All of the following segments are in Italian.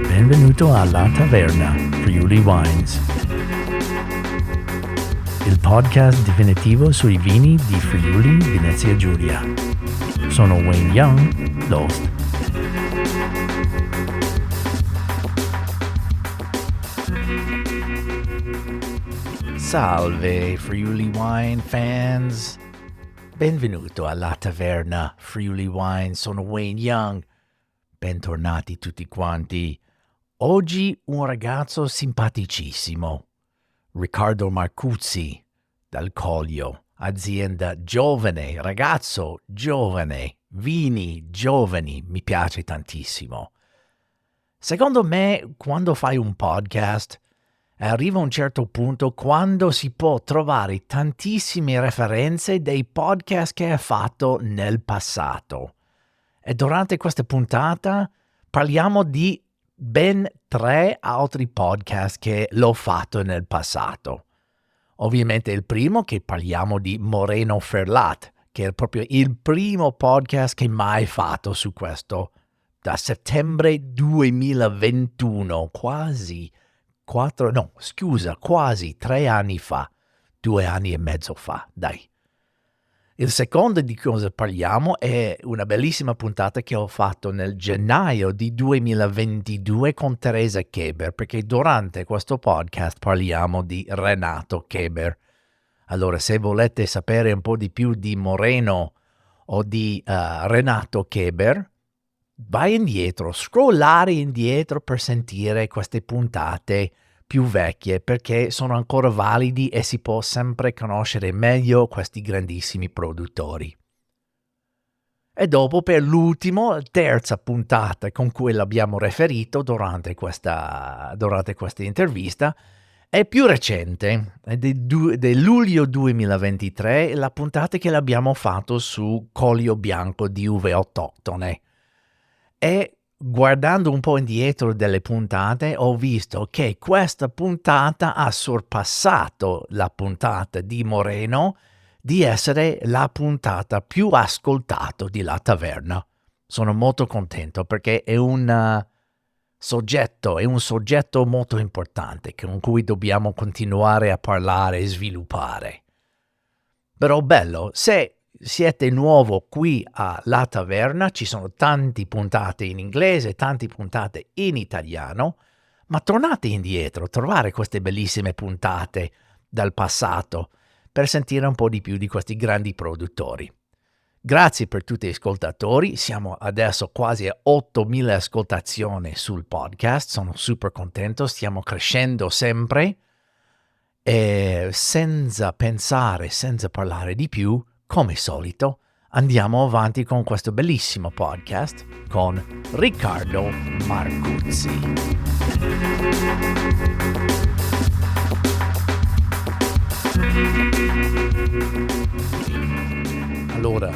Benvenuto alla Taverna, Friuli Wines, il podcast definitivo sui vini di Friuli, Venezia Giulia. Sono Wayne Young, l'host. Salve Friuli Wine fans, benvenuto alla Taverna, Friuli Wine, sono Wayne Young. Bentornati tutti quanti. Oggi un ragazzo simpaticissimo, Riccardo Marcuzzi, dal Collio, azienda giovane, ragazzo giovane, vini giovani, mi piace tantissimo. Secondo me, quando fai un podcast, arriva un certo punto quando si può trovare tantissime referenze dei podcast che hai fatto nel passato. E durante questa puntata parliamo di ben 3 altri podcast che l'ho fatto nel passato. Ovviamente il primo che parliamo di Moreno Ferlat, che è proprio il primo podcast che mai fatto su questo, da settembre 2021, quasi 3 anni fa, 2 anni e mezzo fa, dai. Il secondo di cosa parliamo è una bellissima puntata che ho fatto nel gennaio di 2022 con Teresa Keber, perché durante questo podcast parliamo di Renato Keber. Allora, se volete sapere un po' di più di Moreno o di Renato Keber, vai indietro, scrollare indietro per sentire queste puntate più vecchie, perché sono ancora validi e si può sempre conoscere meglio questi grandissimi produttori. E dopo, per l'ultimo, terza puntata con cui l'abbiamo riferito durante questa intervista, è più recente, è del luglio 2023, la puntata che l'abbiamo fatto su Collio Bianco di uve autoctone. E guardando un po' indietro delle puntate, ho visto che questa puntata ha sorpassato la puntata di Moreno di essere la puntata più ascoltata di La Taverna. Sono molto contento perché è un soggetto molto importante con cui dobbiamo continuare a parlare e sviluppare. Però bello, se siete nuovo qui a La Taverna, ci sono tante puntate in inglese, tante puntate in italiano, ma tornate indietro, trovare queste bellissime puntate dal passato per sentire un po' di più di questi grandi produttori. Grazie per tutti gli ascoltatori, siamo adesso quasi a 8.000 ascoltazioni sul podcast, sono super contento, stiamo crescendo sempre e senza parlare di più, come solito, andiamo avanti con questo bellissimo podcast con Riccardo Marcuzzi. Allora,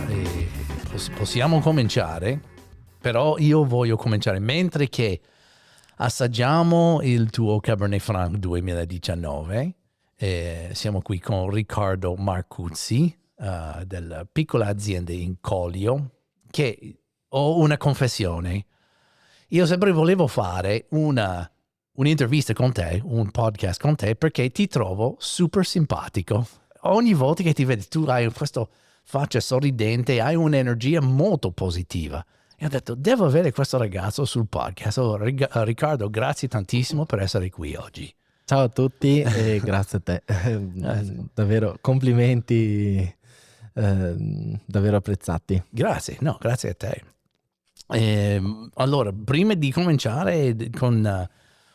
possiamo cominciare, però io voglio cominciare mentre che assaggiamo il tuo Cabernet Franc 2019. Siamo qui con Riccardo Marcuzzi, della piccola azienda in Collio, che ho una confessione. Io sempre volevo fare un'intervista con te, un podcast con te, perché ti trovo super simpatico. Ogni volta che ti vedo, tu hai questa faccia sorridente, hai un'energia molto positiva. E ho detto, devo avere questo ragazzo sul podcast. Riccardo, grazie tantissimo per essere qui oggi. Ciao a tutti e grazie a te. Davvero, complimenti. Davvero apprezzati. Grazie a te. Allora, prima di cominciare con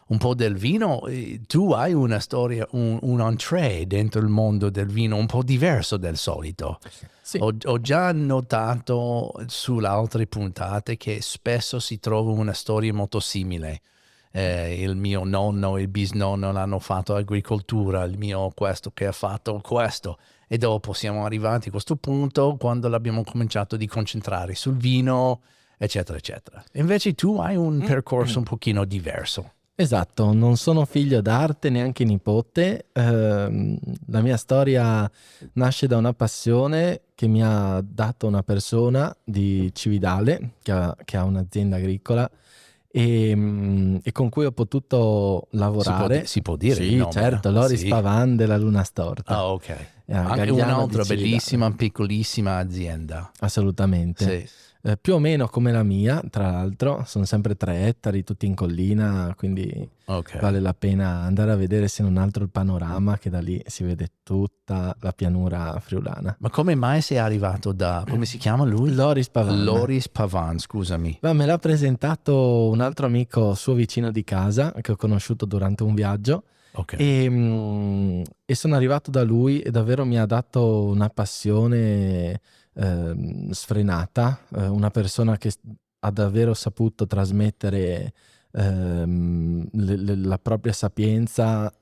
un po' del vino, tu hai una storia, un entrée dentro il mondo del vino un po' diverso del solito. Sì. Ho già notato sulle altre puntate che spesso si trova una storia molto simile. Il mio nonno e il bisnonno l'hanno fatto agricoltura, il mio questo che ha fatto questo. E dopo siamo arrivati a questo punto quando l'abbiamo cominciato di concentrare sul vino, eccetera, eccetera. Invece tu hai un percorso un pochino diverso. Esatto, non sono figlio d'arte, neanche nipote. La mia storia nasce da una passione che mi ha dato una persona di Cividale, che ha un'azienda agricola e con cui ho potuto lavorare. Si può dire il Sì, nome, certo, Loris Sì. Pavan della Luna Storta, Ah, ok. a Anche Gagliano di un'altra Cividale. bellissima, piccolissima azienda. Assolutamente. Sì. Più o meno come la mia, tra l'altro, sono sempre 3 ettari, tutti in collina, quindi Ok. vale la pena andare a vedere se non altro il panorama, che da lì si vede tutta la pianura friulana. Ma come mai sei arrivato da... come si chiama lui? Loris Pavan. Loris Pavan, scusami. Ma me l'ha presentato un altro amico suo vicino di casa, che ho conosciuto durante un viaggio, Ok. e sono arrivato da lui e davvero mi ha dato una passione sfrenata, una persona che ha davvero saputo trasmettere la propria sapienza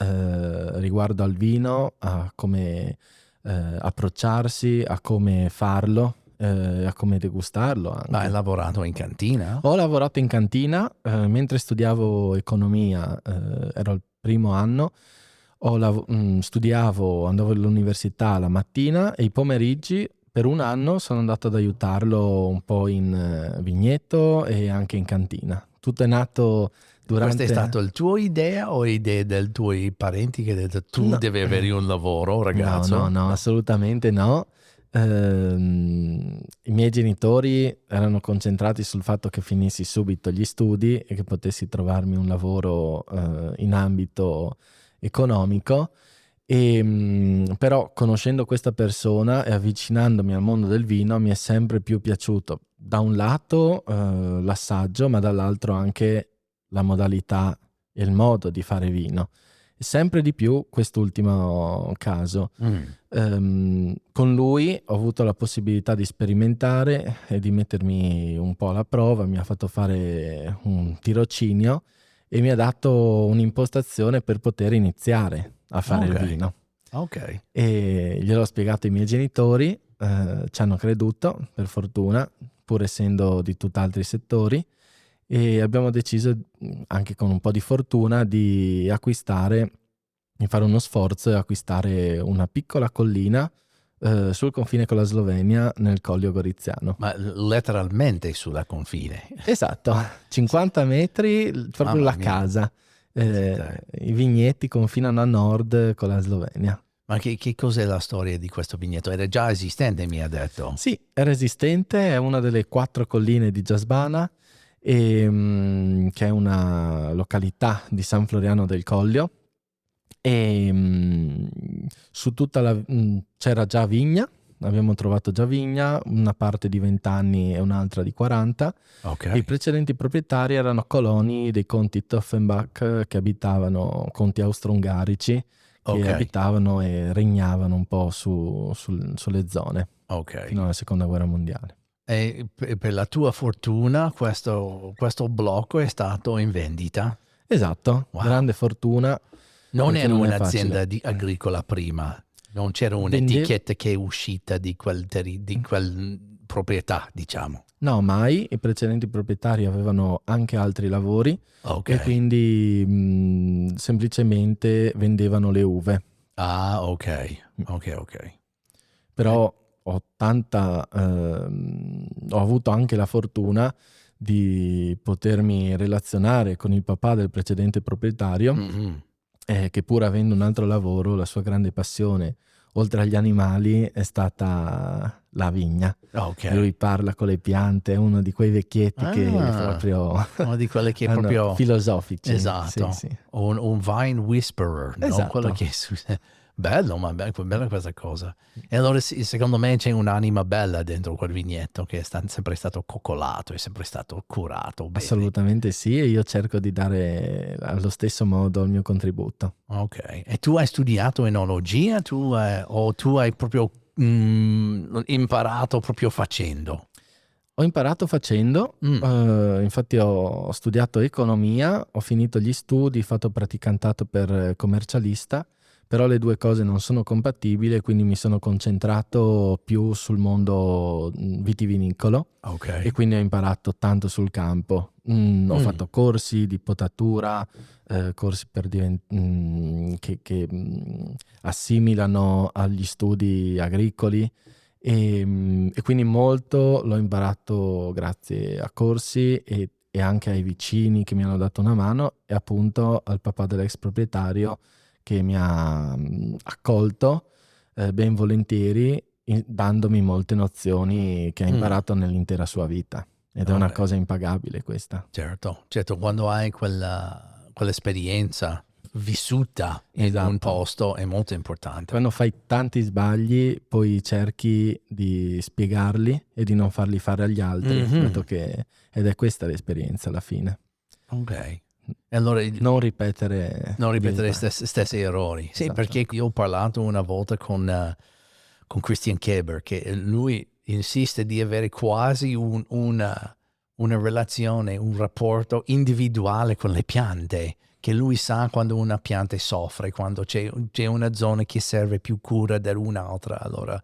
riguardo al vino, a come approcciarsi, a come farlo, a come degustarlo anche. Ma hai lavorato in cantina? Ho lavorato in cantina mentre studiavo economia, ero al primo anno. Studiavo, andavo all'università la mattina e i pomeriggi per un anno sono andato ad aiutarlo un po' in vigneto e anche in cantina. Tutto è nato durante... Questa è stata la tua idea o idea dei tuoi parenti che hanno detto tu No. devi avere un lavoro, ragazzo? No, assolutamente no. I miei genitori erano concentrati sul fatto che finissi subito gli studi e che potessi trovarmi un lavoro in ambito economico, però conoscendo questa persona e avvicinandomi al mondo del vino mi è sempre più piaciuto da un lato l'assaggio, ma dall'altro anche la modalità e il modo di fare vino. Sempre di più quest'ultimo caso. Con lui ho avuto la possibilità di sperimentare e di mettermi un po' alla prova, mi ha fatto fare un tirocinio e mi ha dato un'impostazione per poter iniziare a fare il vino. Ok. E gliel'ho spiegato ai miei genitori, ci hanno creduto, per fortuna, pur essendo di tutt'altri settori, e abbiamo deciso, anche con un po' di fortuna, di fare uno sforzo e acquistare una piccola collina sul confine con la Slovenia, nel Collio Goriziano. Ma letteralmente sulla confine. Esatto, 50 metri, proprio Mamma la mia. casa. I vigneti confinano a nord con la Slovenia. Ma che cos'è la storia di questo vigneto? Era già esistente, mi ha detto. Sì, è resistente, è una delle 4 colline di Giasbana, che è una località di San Floriano del Collio. E su tutta c'era già vigna, abbiamo trovato già vigna, una parte di 20 anni e un'altra di 40. Ok. I precedenti proprietari erano coloni dei conti Toffenbach che abitavano, conti austro-ungarici, che abitavano e regnavano un po' sulle zone fino alla seconda guerra mondiale. E per la tua fortuna questo blocco è stato in vendita? Esatto, Wow. grande fortuna. Non era non è un'azienda agricola prima, non c'era un'etichetta che è uscita di quel proprietà, diciamo. No, mai. I precedenti proprietari avevano anche altri lavori e quindi semplicemente vendevano le uve. Ah, ok. Però ho avuto anche la fortuna di potermi relazionare con il papà del precedente proprietario, che pur avendo un altro lavoro, la sua grande passione, oltre agli animali, è stata la vigna. Lui parla con le piante, è uno di quei vecchietti che proprio... uno di quelli che proprio... filosofici. Esatto. Sì. Un vine whisperer, no? Esatto. Quello che... Bello, ma bella questa cosa. E allora secondo me c'è un'anima bella dentro quel vigneto che è sempre stato coccolato, è sempre stato curato bene. Assolutamente sì, e io cerco di dare allo stesso modo il mio contributo. Ok. E tu hai studiato enologia o tu hai proprio imparato proprio facendo? Ho imparato facendo, infatti ho studiato economia, ho finito gli studi, fatto praticantato per commercialista, però le due cose non sono compatibili, quindi mi sono concentrato più sul mondo vitivinicolo Ok. e quindi ho imparato tanto sul campo. Ho fatto corsi di potatura, corsi che assimilano agli studi agricoli e quindi molto l'ho imparato grazie a corsi e anche ai vicini che mi hanno dato una mano e appunto al papà dell'ex proprietario che mi ha accolto ben volentieri dandomi molte nozioni che ha imparato nell'intera sua vita ed è una Ok. cosa impagabile questa. Certo, quando hai quell'esperienza vissuta in un Esatto. posto è molto importante. Quando fai tanti sbagli, poi cerchi di spiegarli e di non farli fare agli altri, dato che ed è questa l'esperienza alla fine. Ok. E allora Non ripetere non gli ripetere gli sbagli. stessi errori. Sì, Esatto. perché io ho parlato una volta con Christian Keber, che lui insiste di avere quasi una relazione, un rapporto individuale con le piante, che lui sa quando una pianta soffre, quando c'è una zona che serve più cura dell'un'altra. Allora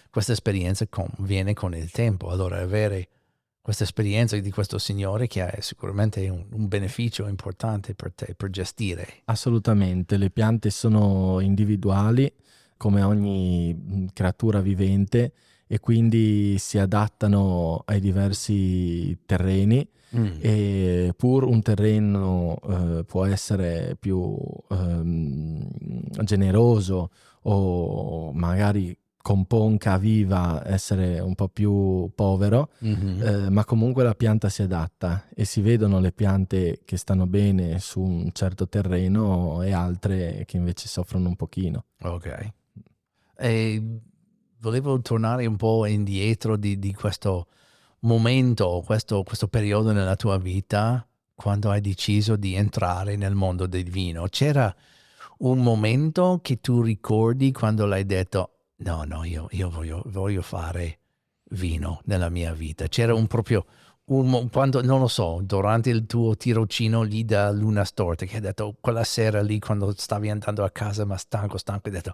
questa esperienza viene con il tempo. Allora avere questa esperienza di questo signore che è sicuramente un beneficio importante per te, per gestire. Assolutamente, le piante sono individuali come ogni creatura vivente e quindi si adattano ai diversi terreni e pur un terreno può essere più generoso o magari con ponca viva essere un po' più povero, ma comunque la pianta si adatta e si vedono le piante che stanno bene su un certo terreno e altre che invece soffrono un pochino. Ok. E volevo tornare un po' indietro di questo momento, questo periodo nella tua vita, quando hai deciso di entrare nel mondo del vino. C'era un momento che tu ricordi quando l'hai detto, no, io voglio fare vino nella mia vita. C'era quando, non lo so, durante il tuo tirocinio lì da Luna Storte, che hai detto, quella sera lì quando stavi andando a casa ma stanco, hai detto,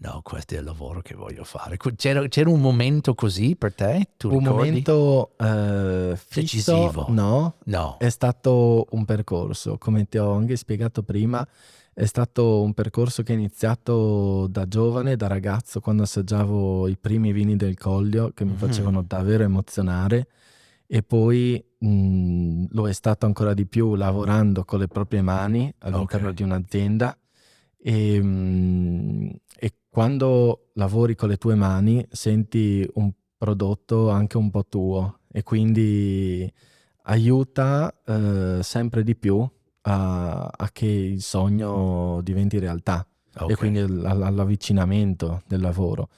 no, questo è il lavoro che voglio fare. C'era un momento così per te? Tu Un ricordi? momento fisso, Decisivo. no, No. è stato un percorso, come ti ho anche spiegato prima, è stato un percorso che è iniziato da giovane, da ragazzo, quando assaggiavo i primi vini del Collio che mi facevano davvero emozionare e poi lo è stato ancora di più lavorando con le proprie mani all'interno Ok. di un'azienda e quando lavori con le tue mani senti un prodotto anche un po' tuo e quindi aiuta sempre di più a che il sogno diventi realtà e Ok. quindi all'avvicinamento del lavoro.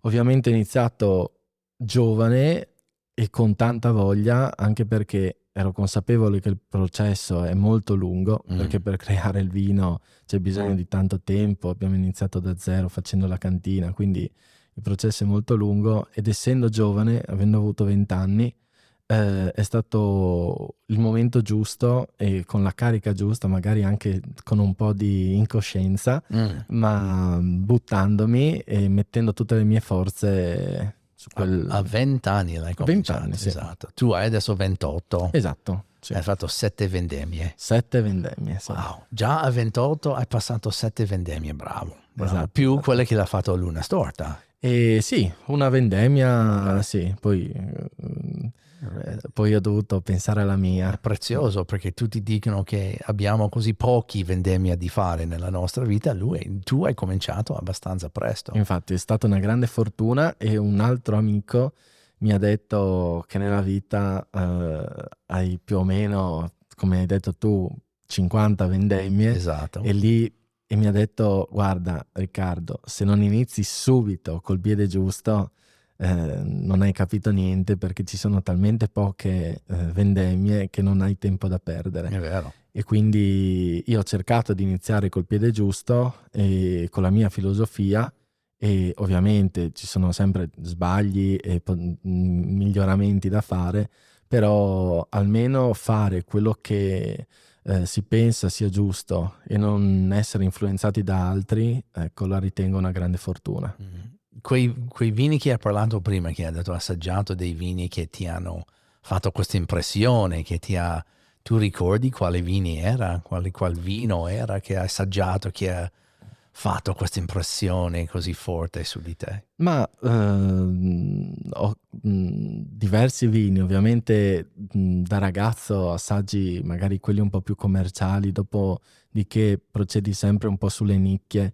Ovviamente ho iniziato giovane e con tanta voglia, anche perché ero consapevole che il processo è molto lungo, perché per creare il vino c'è bisogno di tanto tempo, abbiamo iniziato da zero facendo la cantina, quindi il processo è molto lungo ed essendo giovane, avendo avuto 20 anni, è stato il momento giusto e con la carica giusta, magari anche con un po' di incoscienza, ma buttandomi e mettendo tutte le mie forze su quel... A 20 anni l'hai 20 cominciato, anni, sì. esatto. Tu hai adesso 28, Esatto, sì. hai fatto 7 vendemmie. 7 vendemmie, sì. Wow, già a 28 hai passato 7 vendemmie, bravo. Esatto, Più esatto. quelle che l'ha fatto a Luna Storta. E sì, una vendemmia, sì, poi ho dovuto pensare alla È mia. prezioso perché tutti dicono che abbiamo così pochi vendemmia di fare nella nostra vita, tu hai cominciato abbastanza presto. Infatti è stata una grande fortuna e un altro amico mi ha detto che nella vita hai più o meno, come hai detto tu, 50 vendemmie Esatto. e mi ha detto guarda Riccardo, se non inizi subito col piede giusto non hai capito niente perché ci sono talmente poche vendemmie che non hai tempo da perdere. È vero. E quindi io ho cercato di iniziare col piede giusto e con la mia filosofia e ovviamente ci sono sempre sbagli e miglioramenti da fare, però almeno fare quello che si pensa sia giusto e non essere influenzati da altri, ecco, la ritengo una grande fortuna. Quei vini che hai parlato prima, che hai detto assaggiato dei vini che ti hanno fatto questa impressione, tu ricordi quale vini era, qual vino era che hai assaggiato, che ha fatto questa impressione così forte su di te? Ma ho diversi vini, ovviamente da ragazzo assaggi magari quelli un po' più commerciali, dopodiché procedi sempre un po' sulle nicchie.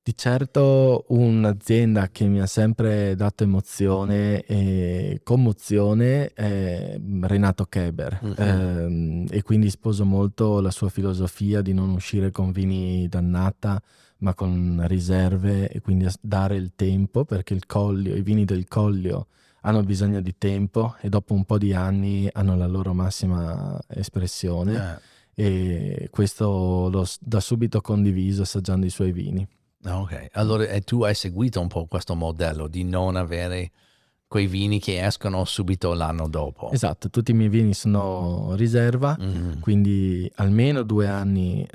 Di certo un'azienda che mi ha sempre dato emozione e commozione è Renato Keber, e quindi sposo molto la sua filosofia di non uscire con vini d'annata, ma con riserve, e quindi dare il tempo, perché i vini del Collio hanno bisogno di tempo e dopo un po' di anni hanno la loro massima espressione, e questo l'ho da subito condiviso assaggiando i suoi vini. Ok, allora tu hai seguito un po' questo modello di non avere quei vini che escono subito l'anno dopo. Esatto, tutti i miei vini sono riserva, quindi almeno 2 anni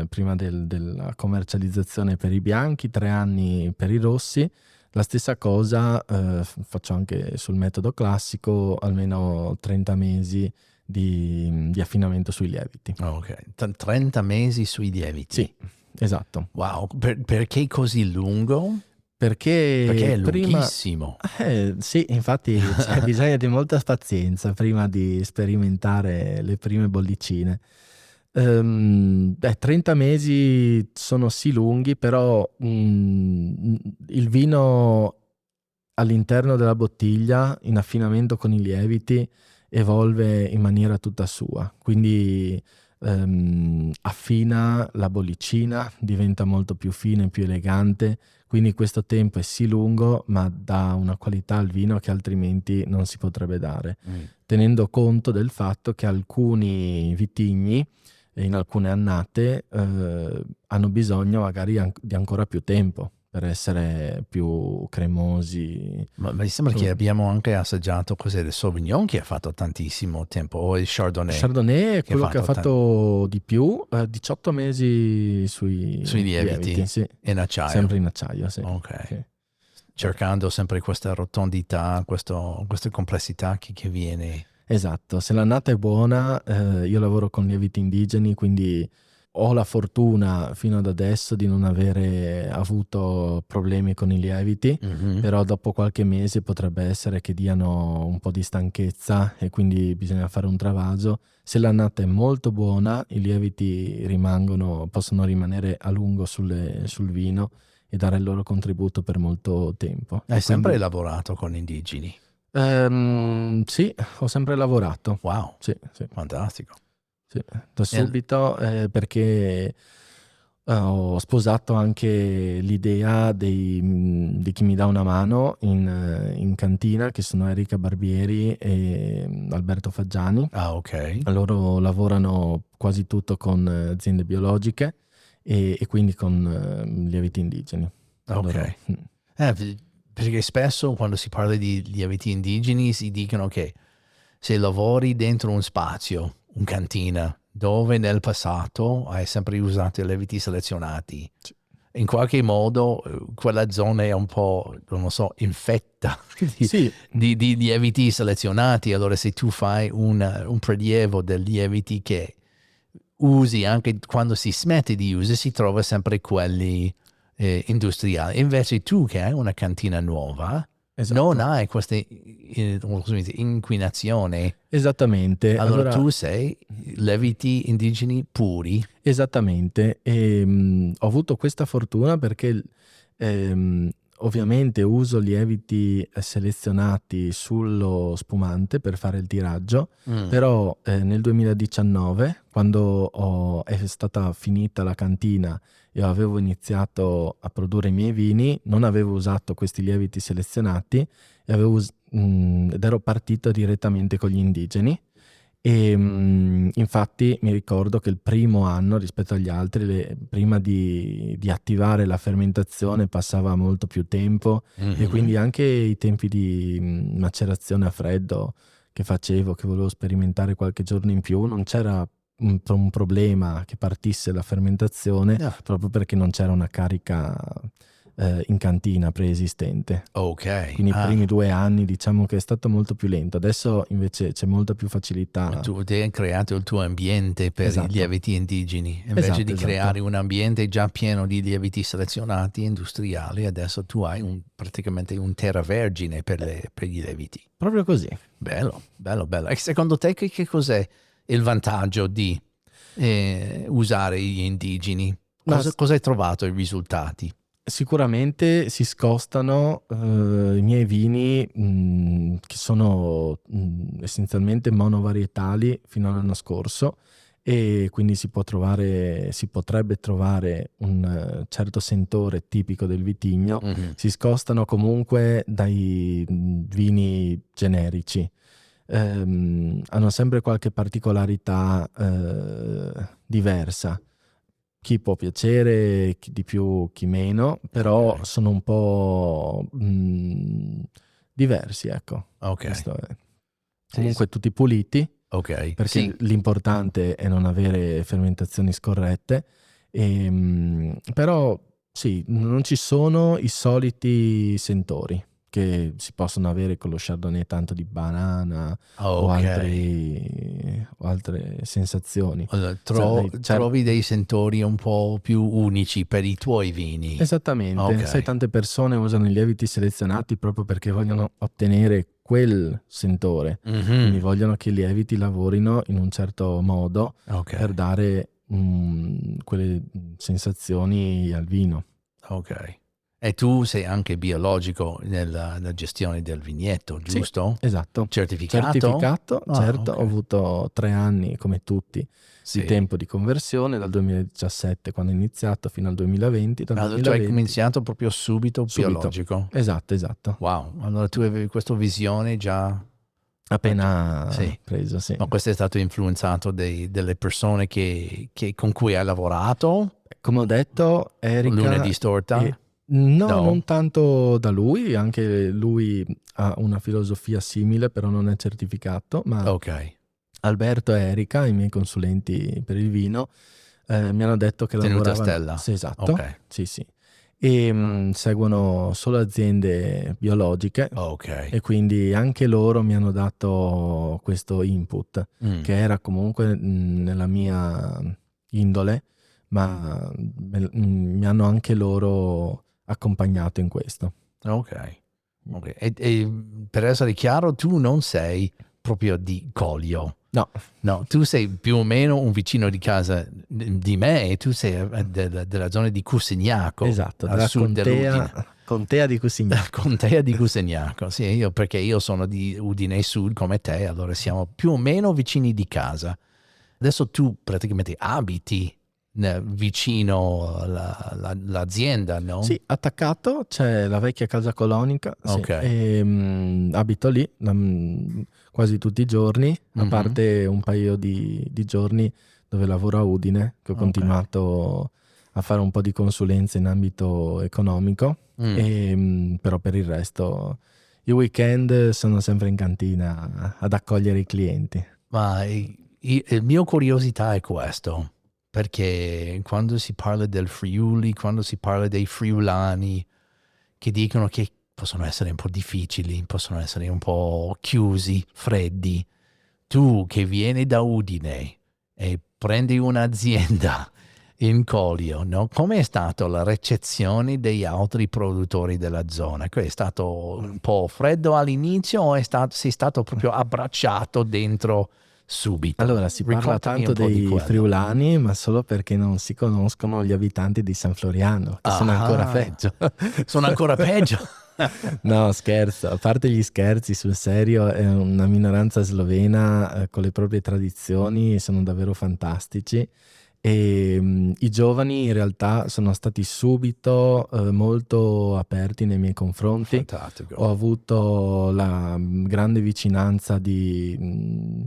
prima della commercializzazione per i bianchi, 3 anni per i rossi. La stessa cosa faccio anche sul metodo classico, almeno 30 mesi di affinamento sui lieviti. Ok, 30 mesi sui lieviti. Sì, esatto. Wow, perché così lungo? Perché è lunghissimo. Sì, infatti c'è bisogno di molta pazienza prima di sperimentare le prime bollicine. 30 mesi sono sì lunghi, però il vino all'interno della bottiglia, in affinamento con i lieviti, evolve in maniera tutta sua. Quindi affina la bollicina, diventa molto più fine, più elegante. Quindi questo tempo è sì lungo, ma dà una qualità al vino che altrimenti non si potrebbe dare, tenendo conto del fatto che alcuni vitigni in alcune annate hanno bisogno magari di ancora più tempo per essere più cremosi. Ma mi sembra che abbiamo anche assaggiato il Sauvignon che ha fatto tantissimo tempo, o il Chardonnay. Chardonnay è quello che ha fatto di più, 18 mesi sui lieviti, sì. In acciaio. Sempre in acciaio, sì. Ok. Sì. Cercando sempre questa rotondità, questa complessità che viene. Esatto, se l'annata è buona, io lavoro con lieviti indigeni, quindi ho la fortuna fino ad adesso di non avere avuto problemi con i lieviti, però dopo qualche mese potrebbe essere che diano un po' di stanchezza e quindi bisogna fare un travaso. Se l'annata è molto buona, i lieviti possono rimanere a lungo sul vino e dare il loro contributo per molto tempo. Hai sempre lavorato con indigeni? Sì, ho sempre lavorato. Wow, sì. Fantastico. Sì, da subito, perché ho sposato anche l'idea di chi mi dà una mano in cantina, che sono Erika Barbieri e Alberto Faggiani. Ah, ok. Loro lavorano quasi tutto con aziende biologiche e quindi con lieviti indigeni. Ok. Perché spesso quando si parla di lieviti indigeni si dicono che se lavori dentro un spazio, un cantina, dove nel passato hai sempre usato i lieviti selezionati, in qualche modo quella zona è un po', non so, infetta di lieviti selezionati. Allora se tu fai un prelievo del lieviti che usi anche quando si smette di usare, si trova sempre quelli industriali. Invece tu che hai una cantina nuova, non hai questa inquinazione. Esattamente. Allora tu sei lieviti indigeni puri. Esattamente. E ho avuto questa fortuna perché ovviamente uso lieviti selezionati sullo spumante per fare il tiraggio, però nel 2019, quando è stata finita la cantina e avevo iniziato a produrre i miei vini, non avevo usato questi lieviti selezionati ed ero partito direttamente con gli indigeni. E infatti mi ricordo che il primo anno rispetto agli altri, prima di attivare la fermentazione, passava molto più tempo, e quindi anche i tempi di macerazione a freddo che volevo sperimentare qualche giorno in più, non c'era un problema che partisse la fermentazione, proprio perché non c'era una carica in cantina preesistente. Ok. Quindi i primi 2 anni diciamo che è stato molto più lento, adesso invece c'è molta più facilità. Tu hai creato il tuo ambiente per Esatto. i lieviti indigeni, invece di creare un ambiente già pieno di lieviti selezionati industriali, adesso tu hai praticamente un terra vergine per gli lieviti. Proprio così. Bello. E secondo te che cos'è il vantaggio di usare gli indigeni? Cosa hai trovato i risultati? Sicuramente si scostano i miei vini che sono essenzialmente monovarietali fino all'anno scorso, e quindi si potrebbe trovare un certo sentore tipico del vitigno. Si scostano comunque dai vini generici. Hanno sempre qualche particolarità diversa. Chi può piacere, chi di più, chi meno, però sono un po' diversi, ecco. Ok. Comunque tutti puliti, ok, perché l'importante è non avere fermentazioni scorrette, però sì, non ci sono i soliti sentori che si possono avere con lo Chardonnay, tanto di banana o altre sensazioni. Allora, trovi dei sentori un po' più unici per i tuoi vini. Esattamente, sai, tante persone usano i lieviti selezionati proprio perché vogliono ottenere quel sentore, quindi vogliono che i lieviti lavorino in un certo modo per dare quelle sensazioni al vino. Ok. E tu sei anche biologico nella gestione del vigneto, giusto? Sì, esatto. Certificato? Certo. Ho avuto 3 anni, come tutti, di tempo di conversione, dal 2017 quando ho iniziato fino al 2020. Allora tu hai iniziato proprio subito biologico? Esatto. Wow, allora tu avevi questa visione già appena preso, sì. Ma questo è stato influenzato delle persone con cui hai lavorato? Come ho detto, Erika... Lunedì Storta? No, non tanto da lui, anche lui ha una filosofia simile, però non è certificato, ma Alberto e Erika, i miei consulenti per il vino, mi hanno detto che Tenuta lavoravano... Stella? Sì, esatto. Sì. E seguono solo aziende biologiche, e quindi anche loro mi hanno dato questo input, che era comunque nella mia indole, ma mi hanno anche loro accompagnato in questo. Ok. E per essere chiaro, tu non sei proprio di Coglio. No, tu sei più o meno un vicino di casa di me, e tu sei della zona di Cussignaco. Esatto, al della sud dell'Udine. contea di Cussignaco. Contea di Cussignaco, sì, perché io sono di Udine Sud come te, allora siamo più o meno vicini di casa. Adesso tu praticamente abiti vicino all'azienda, no? Sì, attaccato c'è la vecchia casa colonica, e abito lì quasi tutti i giorni, a parte un paio di giorni dove lavoro a Udine, che ho continuato a fare un po' di consulenza in ambito economico, però per il resto i weekend sono sempre in cantina ad accogliere i clienti. Ma il mio curiosità è questo, perché quando si parla del Friuli, quando si parla dei friulani che dicono che possono essere un po' difficili, possono essere un po' chiusi, freddi, tu che vieni da Udine e prendi un'azienda in Coglio, no? Com'è stata la ricezione degli altri produttori della zona? È stato un po' freddo all'inizio o sei stato proprio abbracciato dentro subito? Allora, si parla tanto dei friulani, ma solo perché non si conoscono gli abitanti di San Floriano, che sono ancora peggio. Sono ancora peggio? No, scherzo, a parte gli scherzi, sul serio, è una minoranza slovena con le proprie tradizioni, sono davvero fantastici. E i giovani in realtà sono stati subito molto aperti nei miei confronti. Fantastico. Ho avuto la grande vicinanza di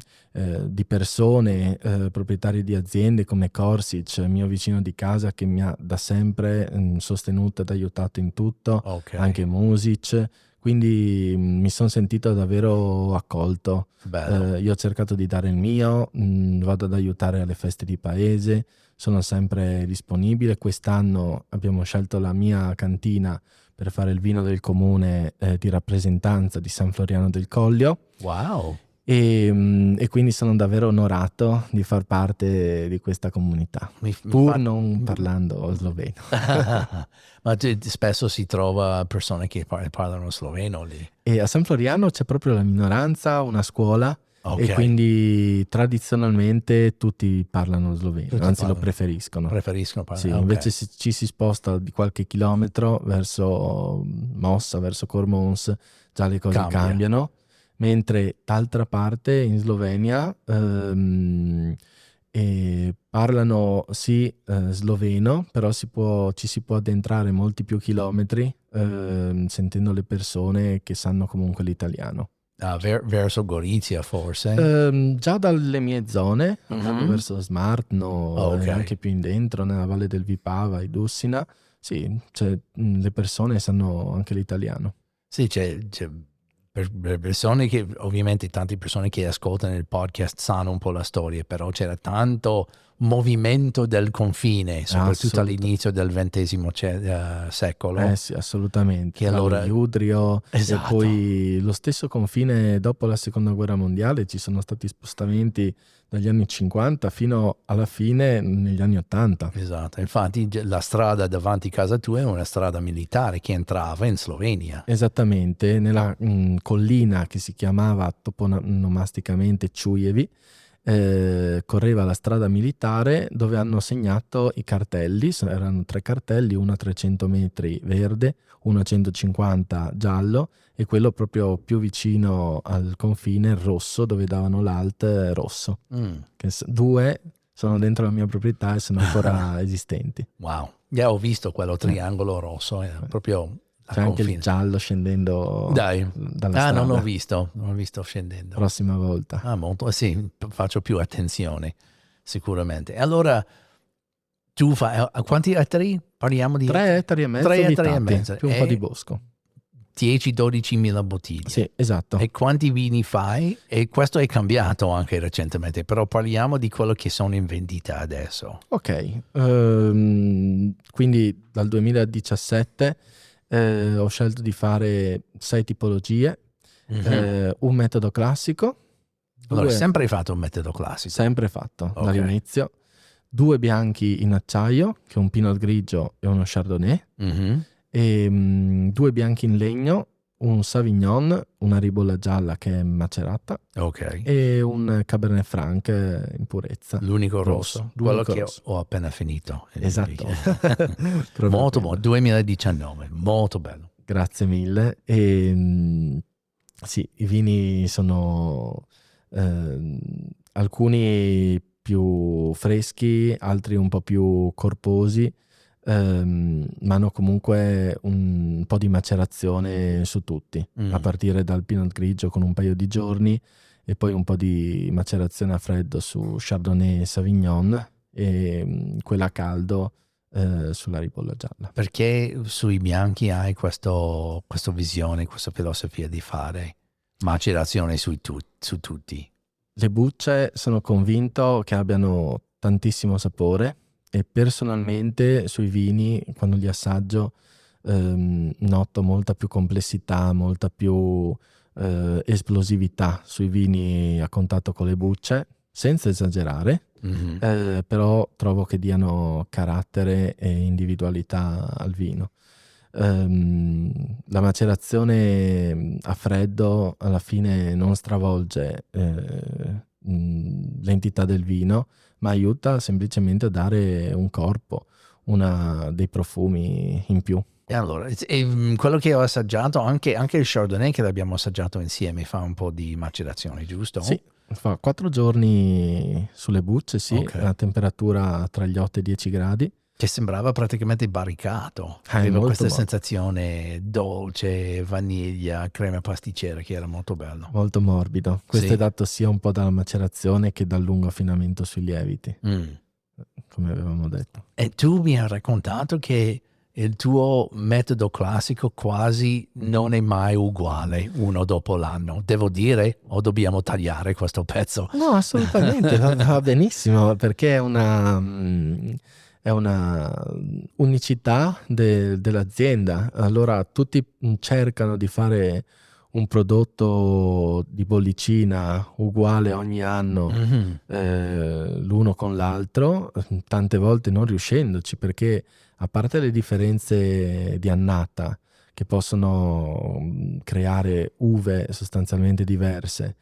persone proprietari di aziende come Corsic, mio vicino di casa, che mi ha da sempre sostenuto ed aiutato in tutto, anche Music. quindi mi sono sentito davvero accolto. Bello. Io ho cercato di dare il mio, vado ad aiutare alle feste di paese, sono sempre disponibile. Quest'anno abbiamo scelto la mia cantina per fare il vino del comune di rappresentanza di San Floriano del Collio. Wow. E quindi sono davvero onorato di far parte di questa comunità, pur non parlando sloveno. Ma spesso si trova persone che parlano sloveno lì. E a San Floriano c'è proprio la minoranza, una scuola, Okay. e quindi tradizionalmente tutti parlano sloveno, Tutti anzi parlano. lo preferiscono. Preferiscono Sì, parlare. invece ci si sposta di qualche chilometro verso Mossa, verso Cormons, già le cose Cambia. cambiano. Mentre d'altra parte in Slovenia parlano sì sloveno, però ci si può addentrare molti più chilometri sentendo le persone che sanno comunque l'italiano. Verso Gorizia forse? Già dalle mie zone, andando Mhm. verso Smartno, Ok. e anche più in dentro, nella Valle del Vipava e Dussina, sì, le persone sanno anche l'italiano. Sì, c'è per persone che, ovviamente tante persone che ascoltano il podcast sanno un po' la storia, però c'era tanto movimento del confine, soprattutto all'inizio del XX secolo. Sì, assolutamente. Che Tra allora- lo Iudrio Esatto. e poi lo stesso confine dopo la seconda guerra mondiale, ci sono stati spostamenti dagli anni 50 fino alla fine negli anni 80. Esatto, infatti la strada davanti a casa tua è una strada militare che entrava in Slovenia. Esattamente, nella collina che si chiamava toponomasticamente Ciujevi, correva la strada militare dove hanno segnato i cartelli. Erano 3 cartelli, uno a 300 metri verde, uno a 150 giallo e quello proprio più vicino al confine rosso, dove davano l'alt rosso. Che 2 sono dentro la mia proprietà e sono ancora esistenti. Wow, ho visto quello triangolo rosso, era proprio a C'è anche confine. il giallo scendendo Dai. dalla strada. Non l'ho visto scendendo. Prossima volta. Molto, sì, faccio più attenzione, sicuramente. Allora, tu fai, a quanti ettari? Parliamo di 3 ettari e mezzo 3 ettari e abitati, mezzo. più un po' di bosco. 10-12 mila bottiglie. Sì, esatto. E quanti vini fai? E questo è cambiato anche recentemente, però parliamo di quello che sono in vendita adesso. Ok, quindi dal 2017 ho scelto di fare 6 tipologie, un metodo classico. Allora, 2 sempre fatto un metodo classico. sempre fatto Ok. dall'inizio, 2 bianchi in acciaio, che è un Pinot Grigio e uno Chardonnay, Mhm. e 2 bianchi in legno, un Sauvignon, una ribolla gialla che è macerata, Ok. e un Cabernet Franc in purezza. L'unico rosso, quello l'unico che rosso. ho appena finito. Esatto. Molto Proprio quello. buono, 2019, molto bello. Grazie mille. E sì, i vini sono alcuni più freschi, altri un po' più corposi, ma hanno comunque un po' di macerazione su tutti, a partire dal Pinot Grigio con un paio di giorni e poi un po' di macerazione a freddo su Chardonnay e Sauvignon e quella a caldo sulla ribolla gialla. Perché sui bianchi hai questa visione, questa filosofia di fare macerazione su tutti? Le bucce sono convinto che abbiano tantissimo sapore e personalmente sui vini, quando li assaggio, noto molta più complessità, molta più esplosività sui vini a contatto con le bucce, senza esagerare. Però trovo che diano carattere e individualità al vino. La macerazione a freddo alla fine non stravolge l'entità del vino, ma aiuta semplicemente a dare un corpo, dei profumi in più. E allora, quello che ho assaggiato, anche il Chardonnay che l'abbiamo assaggiato insieme, fa un po' di macerazione, giusto? Sì, fa 4 giorni sulle bucce, sì, Ok. a temperatura tra gli 8 e i 10 gradi. Che sembrava praticamente barricato. Aveva molto questa morbido. sensazione dolce, vaniglia, crema pasticcera, che era molto bello. Molto morbido. Questo Sì. è dato sia un po' dalla macerazione che dal lungo affinamento sui lieviti, come avevamo detto. E tu mi hai raccontato che il tuo metodo classico quasi non è mai uguale uno dopo l'anno. Devo dire, o dobbiamo tagliare questo pezzo? No, assolutamente, va benissimo perché è una unicità dell'azienda. Allora tutti cercano di fare un prodotto di bollicina uguale ogni anno, Mhm. l'uno con l'altro, tante volte non riuscendoci perché a parte le differenze di annata che possono creare uve sostanzialmente diverse,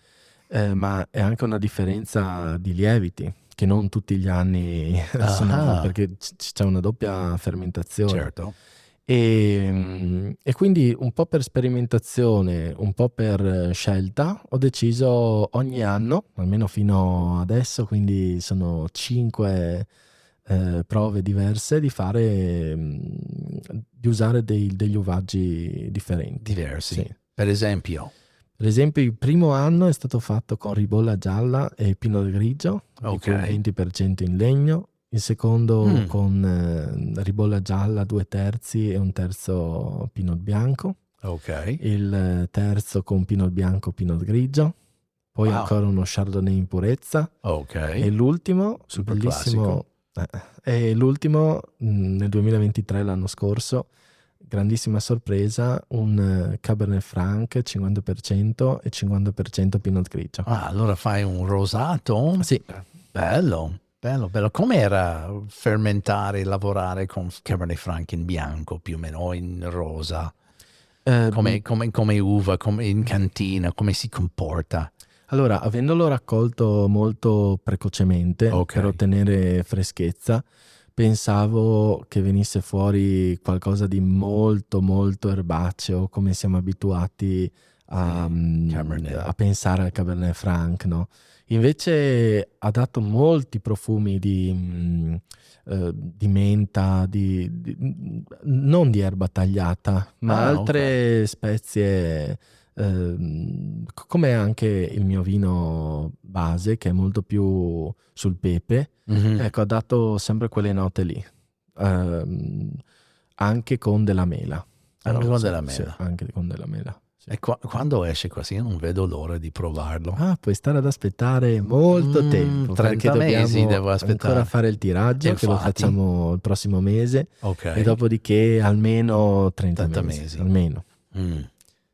ma è anche una differenza di lieviti che non tutti gli anni sono, Ah, perché c'è una doppia fermentazione. certo. E quindi un po' per sperimentazione, un po' per scelta, ho deciso ogni anno, almeno fino adesso, quindi sono 5 prove diverse, di usare degli uvaggi differenti. Diversi. Sì. Per esempio, Per esempio, il primo anno è stato fatto con ribolla gialla e pinot grigio, di cui il ok. 20% in legno. Il secondo Mm, con ribolla gialla 2/3 e 1/3 pinot bianco. ok. Il terzo con pinot bianco, pinot grigio. Poi Wow. ancora uno chardonnay in purezza. Ok. E l'ultimo, Super classico. nel 2023, l'anno scorso, grandissima sorpresa, un Cabernet Franc 50% e 50% Pinot Grigio. Ah, allora fai un rosato? Sì, Bello, bello, bello. Com'era fermentare e lavorare con Cabernet Franc in bianco, più o meno, o in rosa? ehm, Come uva, come in cantina, come si comporta? allora, avendolo raccolto molto precocemente Ok. per ottenere freschezza, pensavo che venisse fuori qualcosa di molto molto erbaceo, come siamo abituati a, Sì, Cabernet. a pensare al Cabernet Franc, no? Invece ha dato molti profumi di menta, non di erba tagliata, ma Ah, ok. altre spezie, come anche il mio vino base, che è molto più sul pepe. Mhm. Ecco, ha dato sempre quelle note lì, ehm, anche con della mela. Anche Però con sì, della sì, mela. anche con della mela. Sì. E quando esce così? Io non vedo l'ora di provarlo. Ah, puoi stare ad aspettare molto tempo perché 30 mesi dobbiamo devo ancora aspettare. fare il tiraggio, che lo Infatti, facciamo il prossimo mese, e ok, dopodiché almeno 30 30 mesi, mesi. almeno. Mm.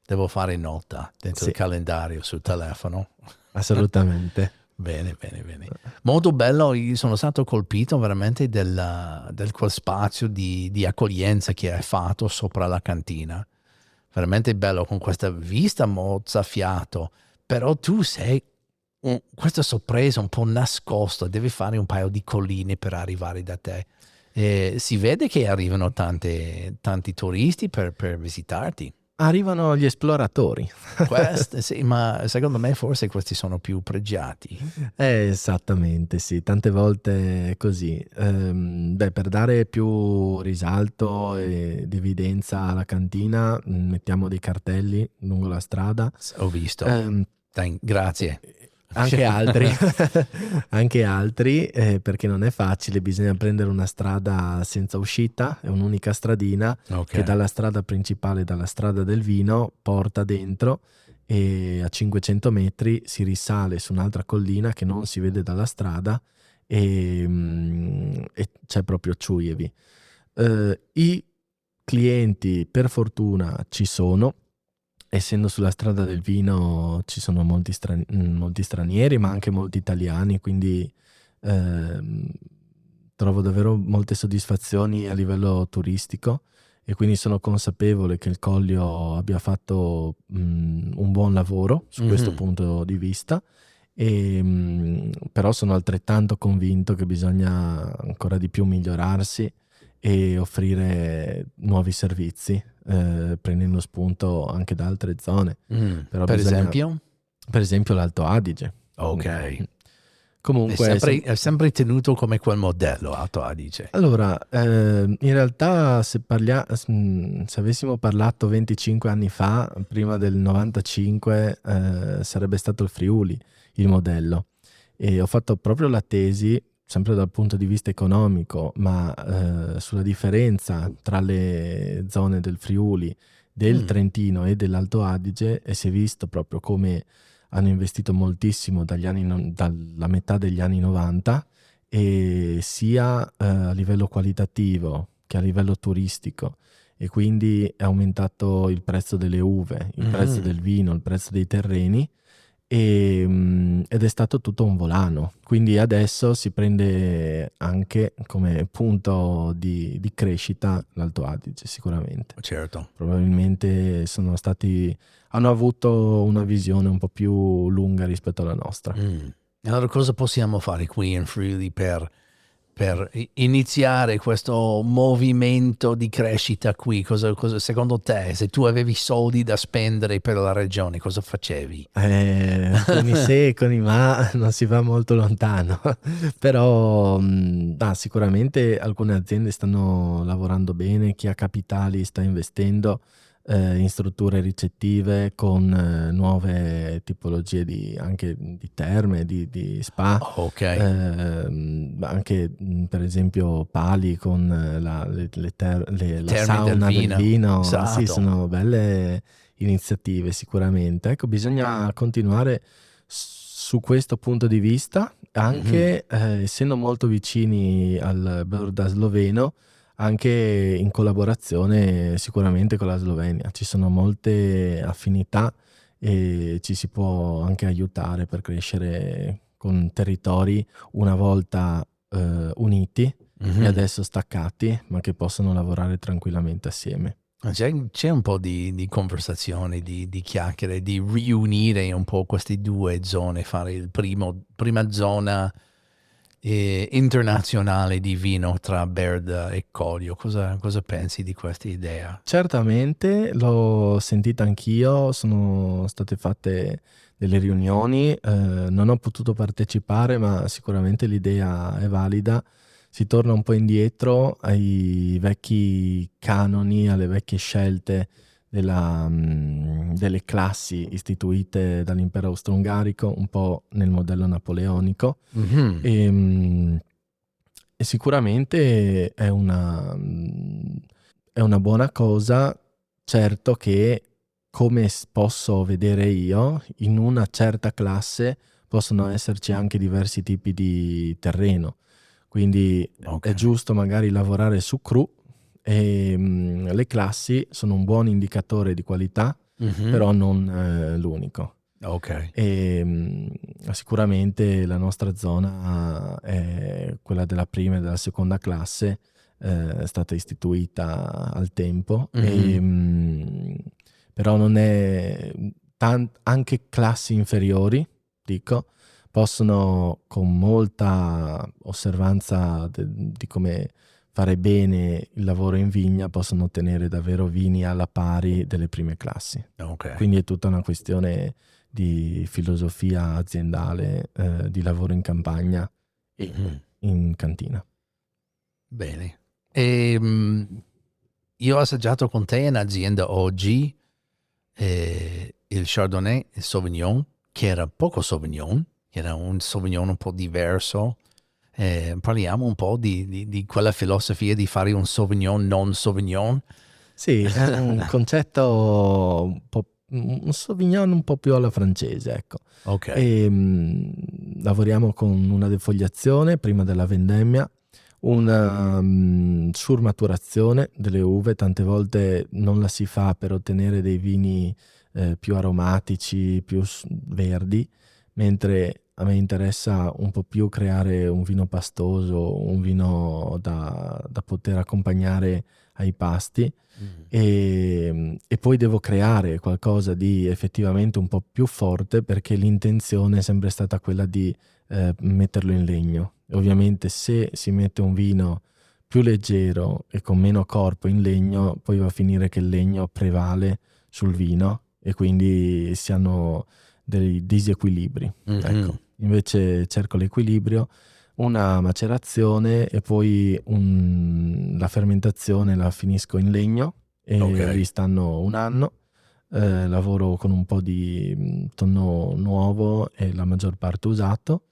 Devo fare nota dentro il Sì, calendario sul telefono. assolutamente. Bene, bene, bene. Molto bello, io sono stato colpito veramente del quel spazio di accoglienza che hai fatto sopra la cantina. Veramente bello, con questa vista mozzafiato. Però tu sei questa sorpresa un po' nascosta, devi fare un paio di colline per arrivare da te. E si vede che arrivano tanti turisti per visitarti. Arrivano gli esploratori. Sì, ma secondo me forse questi sono più pregiati. Esattamente, sì, tante volte è così. Beh, per dare più risalto ed evidenza alla cantina, mettiamo dei cartelli lungo la strada. Ho visto. Ehm, Grazie. Anche altri, anche altri, perché non è facile, bisogna prendere una strada senza uscita, è un'unica stradina che Ok. dalla strada principale, dalla strada del vino, porta dentro, e a 500 metri si risale su un'altra collina che non si vede dalla strada, e c'è proprio Ciujevi. I clienti per fortuna ci sono. Essendo sulla strada del vino ci sono molti stranieri, ma anche molti italiani, quindi ehm, trovo davvero molte soddisfazioni a livello turistico, e quindi sono consapevole che il Collio abbia fatto un buon lavoro su questo Mhm. punto di vista. Però sono altrettanto convinto che bisogna ancora di più migliorarsi e offrire nuovi servizi, prendendo spunto anche da altre zone. Però Per bisogna, esempio? per esempio, l'Alto Adige. Ok. Comunque, È sempre tenuto come quel modello, Alto Adige. allora, in realtà se avessimo parlato 25 anni fa, prima del 95, sarebbe stato il Friuli il modello. E ho fatto proprio la tesi sempre dal punto di vista economico, ma sulla differenza tra le zone del Friuli, del Trentino e dell'Alto Adige, e si è visto proprio come hanno investito moltissimo dalla metà degli anni 90, e sia a livello qualitativo che a livello turistico, e quindi è aumentato il prezzo delle uve, il prezzo del vino, il prezzo dei terreni, ed è stato tutto un volano. Quindi adesso si prende anche come punto di crescita l'Alto Adige, sicuramente. Certo. Probabilmente hanno avuto una visione un po' più lunga rispetto alla nostra. Allora cosa possiamo fare qui in Friuli per iniziare questo movimento di crescita qui? Cosa, secondo te, se tu avevi soldi da spendere per la regione, cosa facevi? Con i se e con i ma non si va molto lontano, però sicuramente alcune aziende stanno lavorando bene, chi ha capitali sta investendo in strutture ricettive con nuove tipologie anche di terme, di spa, Ok. anche per esempio Pali con la Terme sauna del vino. Sì, Esatto. sono belle iniziative sicuramente. Ecco, bisogna continuare su questo punto di vista, anche essendo molto vicini al Brda sloveno, anche in collaborazione sicuramente con la Slovenia. Ci sono molte affinità e ci si può anche aiutare per crescere con territori una volta uniti e adesso staccati, ma che possono lavorare tranquillamente assieme. C'è un po' di conversazione, di chiacchiere, di riunire un po' queste due zone, fare prima zona internazionale di vino tra Berda e Coglio. Cosa pensi di questa idea? Certamente, l'ho sentita anch'io, sono state fatte delle riunioni, non ho potuto partecipare, ma sicuramente l'idea è valida. Si torna un po' indietro ai vecchi canoni, alle vecchie scelte delle classi istituite dall'impero austro-ungarico, un po' nel modello napoleonico. E sicuramente è una buona cosa, certo che, come posso vedere io, in una certa classe possono esserci anche diversi tipi di terreno. Quindi Ok. è giusto magari lavorare su cru, e le classi sono un buon indicatore di qualità, però non l'unico. Ok. E sicuramente la nostra zona è quella della prima e della seconda classe, è stata istituita al tempo, però non è anche classi inferiori, dico, possono con molta osservanza di come fare bene il lavoro in vigna, possono ottenere davvero vini alla pari delle prime classi. Ok. Quindi è tutta una questione di filosofia aziendale, di lavoro in campagna e in cantina. Bene. Io ho assaggiato con te in azienda oggi il Chardonnay, il Sauvignon, che era poco Sauvignon, era un Sauvignon un po' diverso. Parliamo un po' di quella filosofia di fare un Sauvignon non Sauvignon. Sì, è un concetto un Sauvignon un po' più alla francese, ecco. Ok. E lavoriamo con una defogliazione prima della vendemmia, una surmaturazione delle uve. Tante volte non la si fa per ottenere dei vini più aromatici, più verdi, mentre a me interessa un po' più creare un vino pastoso, un vino da poter accompagnare ai pasti. E poi devo creare qualcosa di effettivamente un po' più forte, perché l'intenzione è sempre stata quella di metterlo in legno. Ovviamente se si mette un vino più leggero e con meno corpo in legno, poi va a finire che il legno prevale sul vino e quindi si hanno dei disequilibri. Ecco, invece cerco l'equilibrio, una macerazione e poi la fermentazione la finisco in legno e lì stanno un anno. Lavoro con un po' di tonno nuovo e la maggior parte usato,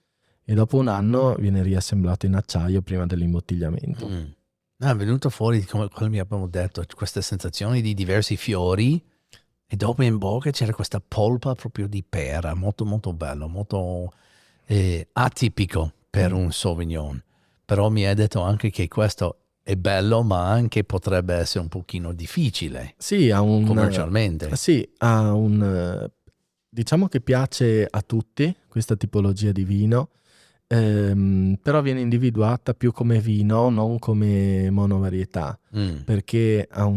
e dopo un anno viene riassemblato in acciaio prima dell'imbottigliamento. È venuto fuori, come mi abbiamo detto, queste sensazioni di diversi fiori e dopo in bocca c'era questa polpa proprio di pera, molto molto bello, molto atipico per un Sauvignon. Però mi hai detto anche che questo è bello, ma anche potrebbe essere un pochino difficile Sì, commercialmente. Sì, diciamo che piace a tutti questa tipologia di vino, però viene individuata più come vino, non come monovarietà, perché ha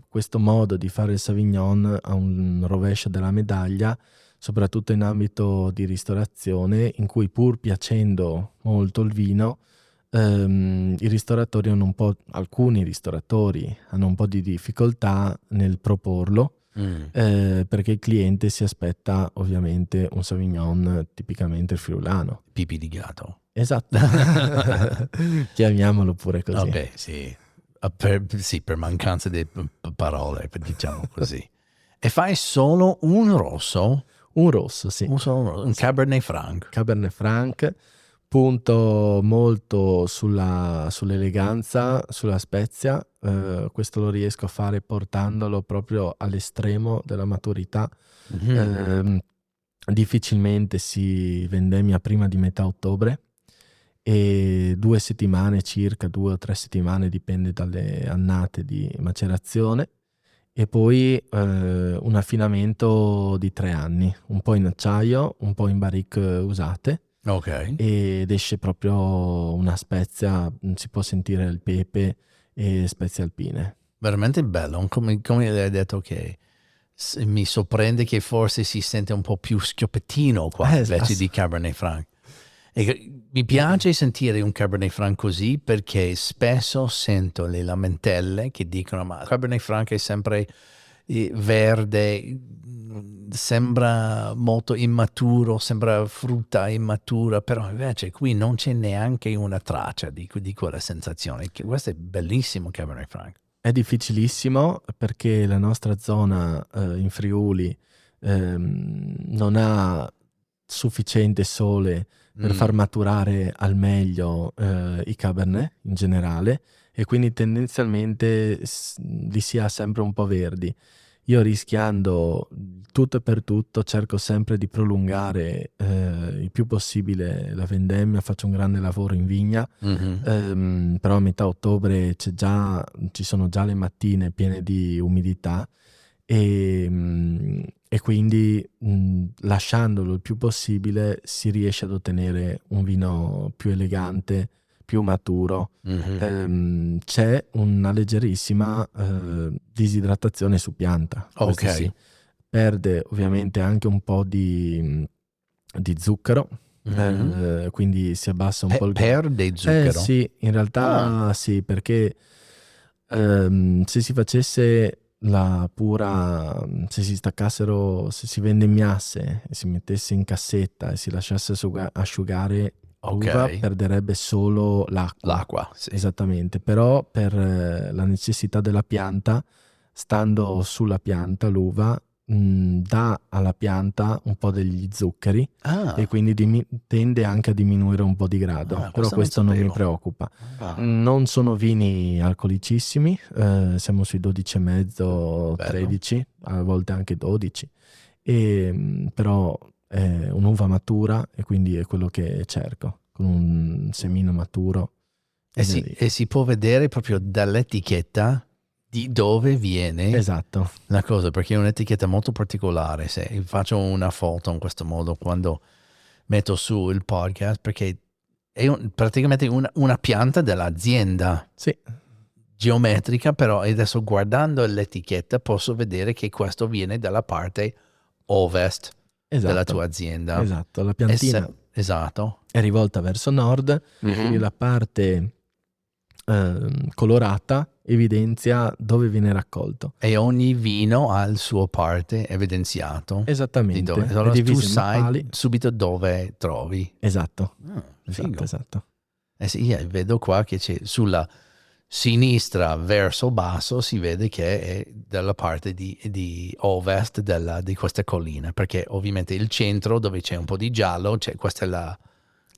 questo modo di fare il Sauvignon ha un rovescio della medaglia, soprattutto in ambito di ristorazione, in cui pur piacendo molto il vino, i ristoratori alcuni ristoratori hanno un po' di difficoltà nel proporlo, perché il cliente si aspetta ovviamente un Sauvignon tipicamente friulano. Pipi di gatto. Esatto, chiamiamolo pure così. Ok, sì. Per mancanza di parole, diciamo così. E fai solo un rosso? Un rosso, sì. Un Cabernet Franc. Cabernet Franc, punto molto sull'eleganza, sulla spezia. Questo lo riesco a fare portandolo proprio all'estremo della maturità. Difficilmente si vendemmia prima di metà ottobre, e 2 settimane circa, 2 o 3 settimane, dipende dalle annate di macerazione, e poi un affinamento di 3 anni, un po' in acciaio, un po' in barrique usate. Ok. Ed esce proprio una spezia, si può sentire il pepe e spezie alpine. Veramente bello, come hai detto che mi sorprende che forse si sente un po' più schioppettino qua invece di Cabernet Franc. E mi piace sentire un Cabernet Franc così, perché spesso sento le lamentele che dicono ma Cabernet Franc è sempre verde, sembra molto immaturo, sembra frutta immatura, però invece qui non c'è neanche una traccia di quella sensazione. Questo è bellissimo Cabernet Franc. È difficilissimo perché la nostra zona in Friuli non ha sufficiente sole per far maturare al meglio i Cabernet in generale, e quindi tendenzialmente li si ha sempre un po' verdi. Io, rischiando tutto e per tutto, cerco sempre di prolungare il più possibile la vendemmia, faccio un grande lavoro in vigna, però a metà ottobre ci sono già le mattine piene di umidità, e quindi lasciandolo il più possibile si riesce ad ottenere un vino più elegante, più maturo. C'è una leggerissima disidratazione su pianta. Questo Ok. sì. Perde ovviamente anche un po' di zucchero, quindi si abbassa un po' il Perde zucchero? sì, in realtà sì, perché se si facesse se si staccassero, se si vendemmiasse e si mettesse in cassetta e si lasciasse asciugare l'uva, perderebbe solo l'acqua. L'acqua, sì. Esattamente, però per la necessità della pianta, stando sulla pianta l'uva dà alla pianta un po' degli zuccheri, e quindi tende anche a diminuire un po' di grado, però questo non mi preoccupa. Non sono vini alcolicissimi, siamo sui 12,5, 13, a volte anche 12, però è un'uva matura e quindi è quello che cerco, con un semino maturo. E si può vedere proprio dall'etichetta di dove viene la cosa, perché è un'etichetta molto particolare. Se faccio una foto in questo modo quando metto su il podcast, perché è praticamente una pianta dell'azienda. Sì. Geometrica, però adesso guardando l'etichetta posso vedere che questo viene dalla parte ovest della tua azienda. Esatto, la piantina è rivolta verso nord, quindi la parte colorata evidenzia dove viene raccolto. E ogni vino ha il suo parte evidenziato. Esattamente. Allora tu sai subito dove trovi. Esatto. Esatto. Sì, vedo qua che c'è sulla sinistra verso basso, si vede che è dalla parte di ovest di questa collina, perché ovviamente il centro dove c'è un po' di giallo, questa è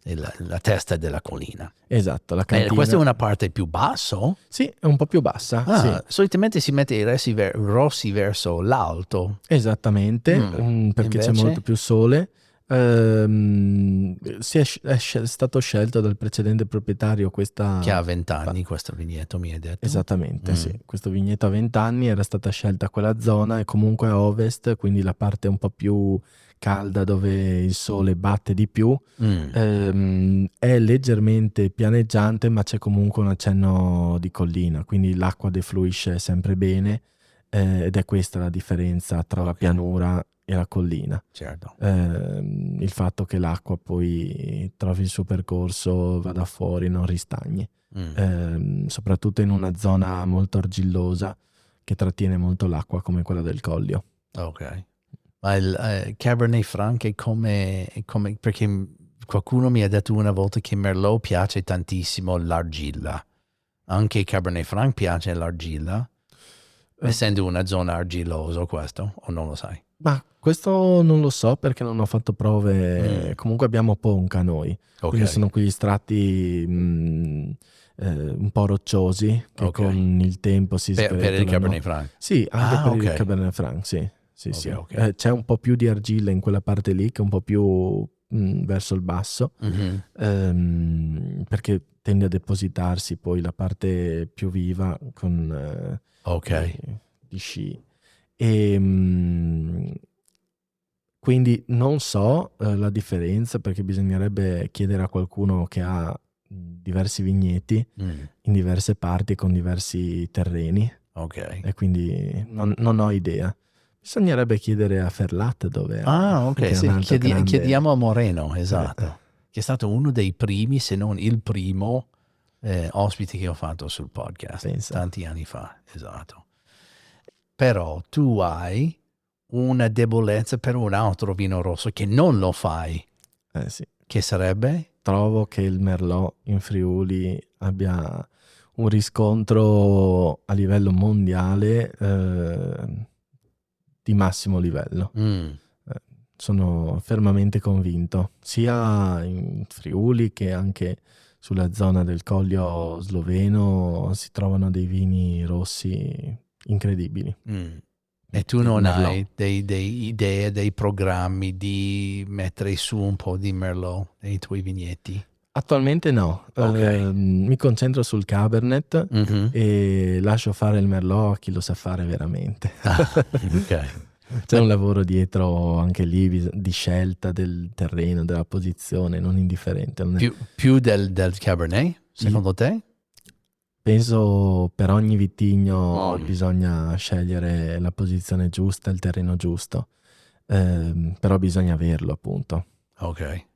la testa della collina. Esatto, la cantina. Questa è una parte più basso? Sì, è un po' più bassa. Sì. Solitamente si mette i rossi verso l'alto. Esattamente, perché c'è Invece? molto più sole. È stato scelto dal precedente proprietario questa... Che ha 20 anni questo vigneto, mi hai detto? Esattamente, sì. Questo vigneto ha 20 anni, era stata scelta quella zona e comunque a ovest, quindi la parte un po' più calda dove il sole batte di più. È leggermente pianeggiante, ma c'è comunque un accenno di collina, quindi l'acqua defluisce sempre bene, ed è questa la differenza tra la pianura e la collina. Certo. Il fatto che l'acqua poi trovi il suo percorso, vada fuori, non ristagni. Soprattutto in una zona molto argillosa che trattiene molto l'acqua come quella del Collio. Ok. Ma il Cabernet Franc è come... Perché qualcuno mi ha detto una volta che Merlot piace tantissimo l'argilla. Anche Cabernet Franc piace l'argilla? Essendo una zona argillosa questo, o non lo sai? Ma questo non lo so perché non ho fatto prove. Comunque abbiamo Ponca noi, quindi sono quegli strati un po' rocciosi che con il tempo si sgretolano. Per il Cabernet Franc? Sì, anche per il Cabernet Franc, sì. Sì. C'è un po' più di argilla in quella parte lì, che è un po' più verso il basso, perché tende a depositarsi poi la parte più viva con di sci. Quindi non so la differenza, perché bisognerebbe chiedere a qualcuno che ha diversi vigneti in diverse parti con diversi terreni. E quindi non ho idea. Bisognerebbe chiedere a Ferlat dove chiediamo a Moreno, esatto, che è stato uno dei primi, se non il primo ospite che ho fatto sul podcast. Tanti anni fa, esatto. Però tu hai una debolezza per un altro vino rosso che non lo fai. Sì. Che sarebbe? Trovo che il Merlot in Friuli abbia un riscontro a livello mondiale di massimo livello. Sono fermamente convinto, sia in Friuli che anche sulla zona del Collio sloveno si trovano dei vini rossi incredibili. E tu non hai delle idee, dei programmi di mettere su un po' di Merlot nei tuoi vigneti? Attualmente no, mi concentro sul Cabernet e lascio fare il Merlot a chi lo sa fare veramente. C'è un lavoro dietro anche lì di scelta del terreno, della posizione, non indifferente. Più del Cabernet, secondo te? Penso per ogni vitigno bisogna scegliere la posizione giusta, il terreno giusto, però bisogna averlo, appunto. Ok.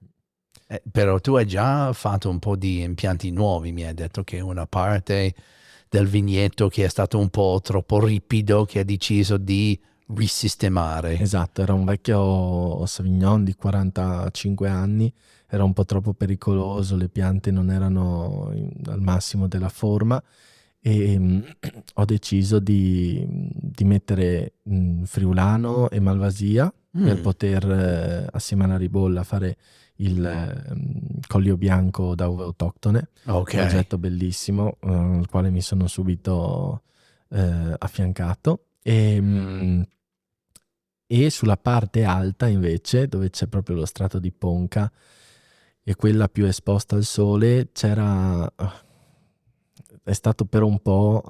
Però tu hai già fatto un po' di impianti nuovi, mi hai detto che una parte del vigneto che è stato un po' troppo ripido, che ha deciso di risistemare. Esatto, era un vecchio Sauvignon di 45 anni, era un po' troppo pericoloso, le piante non erano al massimo della forma e ho deciso di mettere Friulano e Malvasia per poter assieme alla Ribolla fare il Collio Bianco da uve autoctone, un progetto bellissimo al quale mi sono subito affiancato e sulla parte alta invece, dove c'è proprio lo strato di Ponca e quella più esposta al sole, è stato per un po'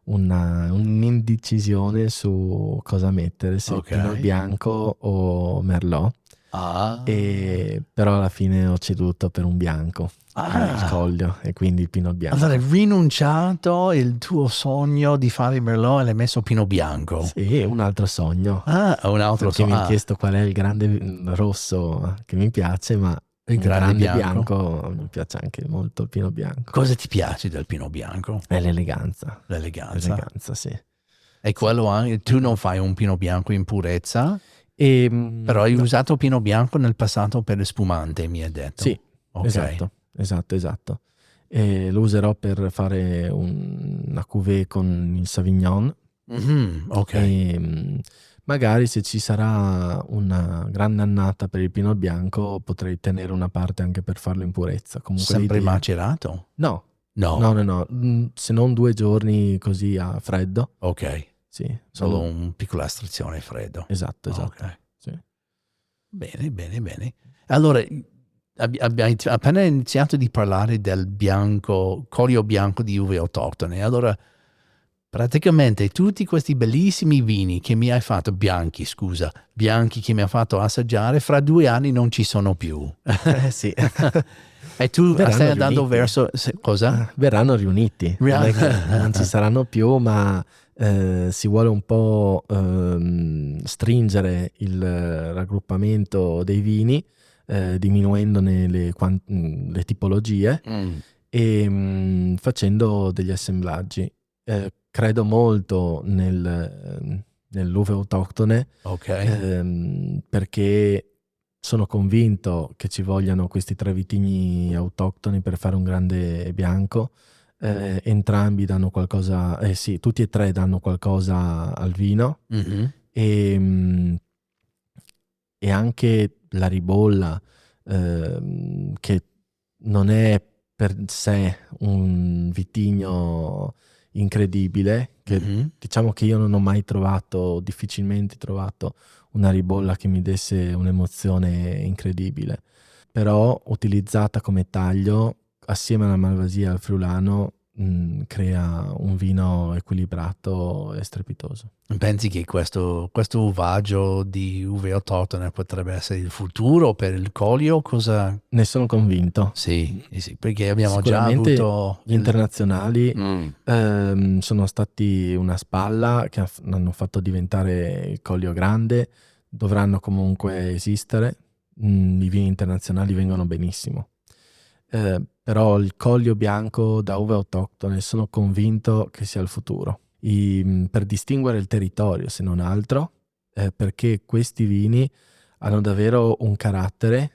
un'indecisione su cosa mettere, se Pinot Bianco o Merlot. Però alla fine ho ceduto per un bianco il Collio e quindi il Pinot Bianco. Allora hai rinunciato il tuo sogno di fare il Merlot e l'hai messo Pinot Bianco? Sì, un altro sogno. Un altro sogno. Mi hai chiesto qual è il grande rosso che mi piace, ma il grande bianco mi piace anche molto il Pinot Bianco. Cosa ti piace del Pinot Bianco? È l'eleganza. L'eleganza, sì. E quello anche, tu non fai un Pinot Bianco in purezza? Però hai usato Pinot Bianco nel passato per spumante, mi hai detto. Sì, esatto. E lo userò per fare una cuvée con il Sauvignon. Magari se ci sarà una grande annata per il Pinot Bianco potrei tenere una parte anche per farlo in purezza. Comunque Sempre l'idea... macerato? No, No. no. Se non 2 giorni così a freddo. Ok, Sì, solo una piccola estrazione freddo. Esatto. Ok. Sì. Bene. Allora, abbiamo appena iniziato di parlare del bianco, colio bianco di uve autoctone. Allora, praticamente tutti questi bellissimi vini che mi hai fatto, bianchi che mi hai fatto assaggiare, fra 2 anni non ci sono più. Sì. E tu Verranno stai andando riuniti. verso... cosa? Verranno riuniti. Non è che non ci saranno più, ma si vuole un po' stringere il raggruppamento dei vini, diminuendone le tipologie e facendo degli assemblaggi. Credo molto nell'uve autoctone Ok. perché sono convinto che ci vogliano questi 3 vitigni autoctoni per fare un grande bianco. Entrambi danno qualcosa, sì, tutti e 3 danno qualcosa al vino Mhm. e anche la ribolla, che non è per sé un vitigno incredibile, che Mhm. diciamo che io non ho mai trovato, difficilmente trovato una ribolla che mi desse un'emozione incredibile, però utilizzata come taglio assieme alla Malvasia e al Friulano crea un vino equilibrato e strepitoso. Pensi che questo uvaggio di uve autoctone potrebbe essere il futuro per il colio? Cosa? Ne sono convinto. Sì, perché abbiamo già Sicuramente avuto gli internazionali Mm. sono stati una spalla che hanno fatto diventare il Collio grande, dovranno comunque esistere. I vini internazionali vengono benissimo. Però il Collio bianco da uve autoctone sono convinto che sia il futuro. Per distinguere il territorio, se non altro, perché questi vini hanno davvero un carattere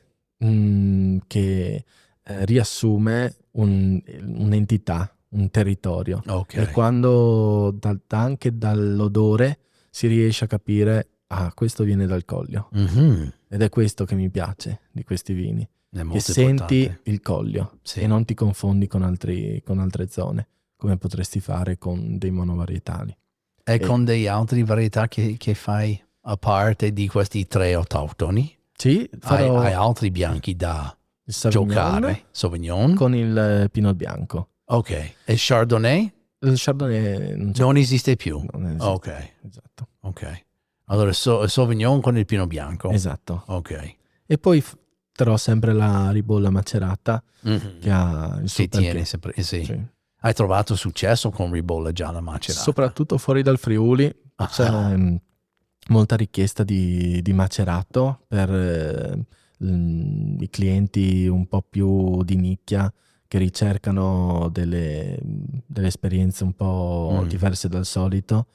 che riassume un'entità, un territorio. Ok. E quando anche dall'odore si riesce a capire, questo viene dal Collio. Mhm. Ed è questo che mi piace di questi vini, È che molto senti importante. il Collio Sì. e non ti confondi con altre zone, come potresti fare con dei monovarietali. E con delle altre varietà che fai a parte di questi 3 autoctoni? Sì, Hai farò altri bianchi da il Sauvignon giocare? Sauvignon? con il Pinot Bianco. Ok. E Chardonnay? Il Chardonnay non c'è Non più. esiste più? Non esiste. Ok. Esatto. Ok. Allora, Sauvignon con il Pinot Bianco? Esatto. Ok. E poi terrò sempre la ribolla macerata Mhm. che ha il suo Che tiene perché. sempre... Sì. Sì. Hai trovato successo con ribolla gialla macerata? Soprattutto fuori dal Friuli c'è molta richiesta di macerato per i clienti un po' più di nicchia che ricercano delle esperienze un po' diverse dal solito.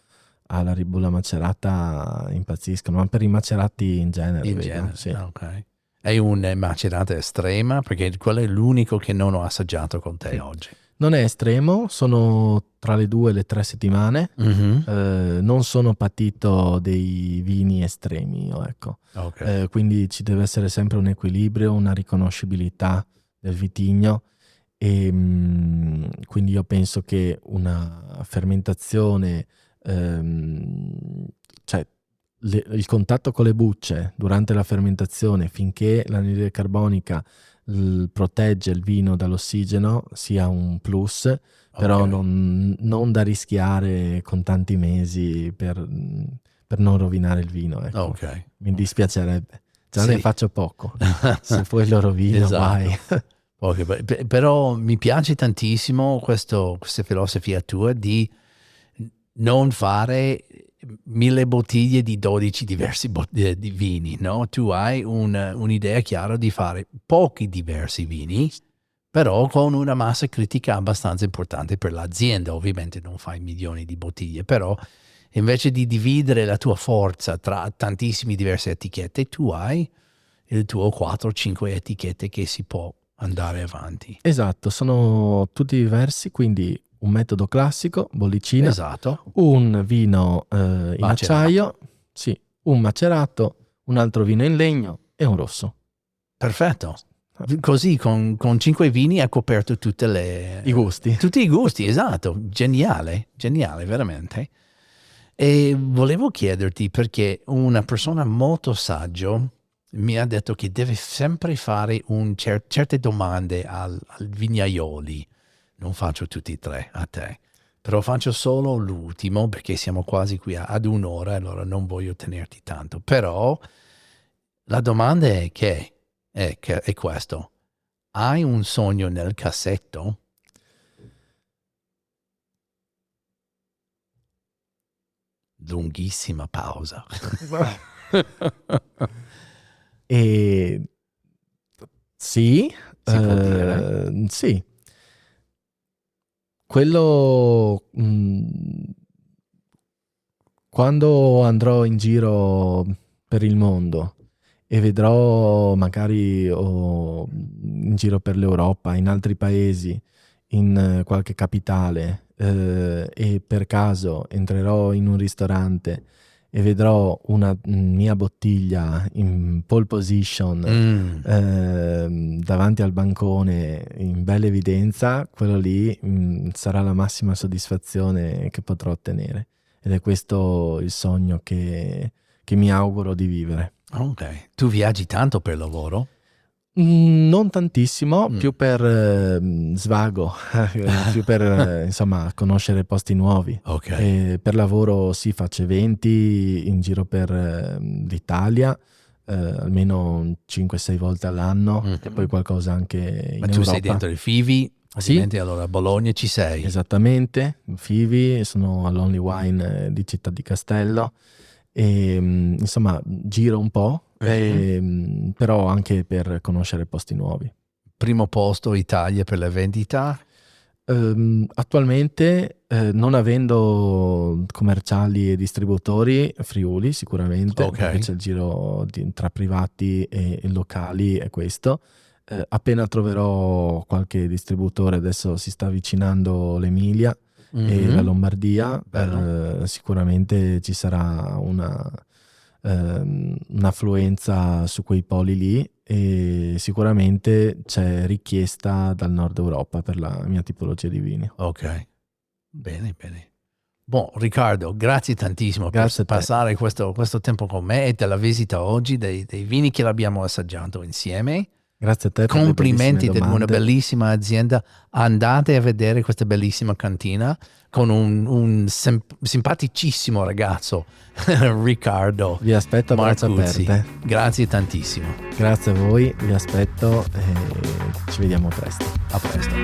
Alla ribolla macerata impazziscono, ma per i macerati in genere, In vedo, genere, sì. ok. È un macerata estrema? Perché quello è l'unico che non ho assaggiato con te oggi. Non è estremo, sono tra le 2 e le 3 settimane. Mhm. Non sono patito dei vini estremi, ecco. Ok. Quindi ci deve essere sempre un equilibrio, una riconoscibilità del vitigno e quindi io penso che una fermentazione, cioè il contatto con le bucce durante la fermentazione finché l'anidride carbonica protegge il vino dall'ossigeno sia un plus, però Ok. non da rischiare con tanti mesi per non rovinare il vino, ecco. Ok. Mi dispiacerebbe. Già Sì. ne faccio poco. Se poi lo rovino, Esatto. vai. Ok, però mi piace tantissimo questa filosofia tua di non fare 1000 bottiglie di 12 diversi di vini, no? Tu hai un'idea chiara di fare pochi diversi vini, però con una massa critica abbastanza importante per l'azienda. Ovviamente non fai milioni di bottiglie, però invece di dividere la tua forza tra tantissime diverse etichette, tu hai il tuo 4-5 etichette che si può andare avanti. Esatto, sono tutti diversi, quindi un metodo classico, bollicina, Esatto. un vino in Macerato. acciaio Sì, un macerato, un altro vino in legno e un rosso. Perfetto. Così con 5 vini hai coperto tutti I gusti. tutti i gusti, esatto. Geniale, veramente. E volevo chiederti, perché una persona molto saggio mi ha detto che deve sempre fare certe domande al vignaioli. Non faccio tutti e tre a te, però faccio solo l'ultimo perché siamo quasi qui ad un'ora, allora non voglio tenerti tanto. Però la domanda è è questo. Hai un sogno nel cassetto? Lunghissima pausa. E sì, Si può dire? sì. Quello quando andrò in giro per il mondo e vedrò magari in giro per l'Europa, in altri paesi, in qualche capitale, e per caso entrerò in un ristorante e vedrò una mia bottiglia in pole position davanti al bancone in bella evidenza, quello lì sarà la massima soddisfazione che potrò ottenere. Ed è questo il sogno che mi auguro di vivere. Ok. Tu viaggi tanto per lavoro? Non tantissimo, più per svago, più per insomma conoscere posti nuovi. Ok. Per lavoro sì, faccio eventi in giro per l'Italia, almeno 5-6 volte all'anno, e poi qualcosa anche in Ma tu Europa. sei dentro il Fivi? Sì. Ovviamente allora a Bologna ci sei. Esattamente, in Fivi, sono all'Only Wine di Città di Castello e insomma giro un po', però anche per conoscere posti nuovi. Primo posto Italia per la vendita? Attualmente non avendo commerciali e distributori, Friuli sicuramente, Ok. invece il giro tra privati e locali è questo. Appena troverò qualche distributore, adesso si sta avvicinando l'Emilia e la Lombardia, sicuramente ci sarà un'affluenza su quei poli lì e sicuramente c'è richiesta dal nord Europa per la mia tipologia di vini. Ok, bene. Buon Riccardo, grazie tantissimo Grazie a per te. passare questo tempo con me e della visita oggi dei vini che abbiamo assaggiato insieme. Grazie a te per le Complimenti bellissime di una domande. bellissima azienda. Andate a vedere questa bellissima cantina con un simpaticissimo ragazzo, Riccardo Vi aspetto a braccia Marcuzzi. aperte. Grazie tantissimo. Grazie a voi, vi aspetto e ci vediamo presto. A presto.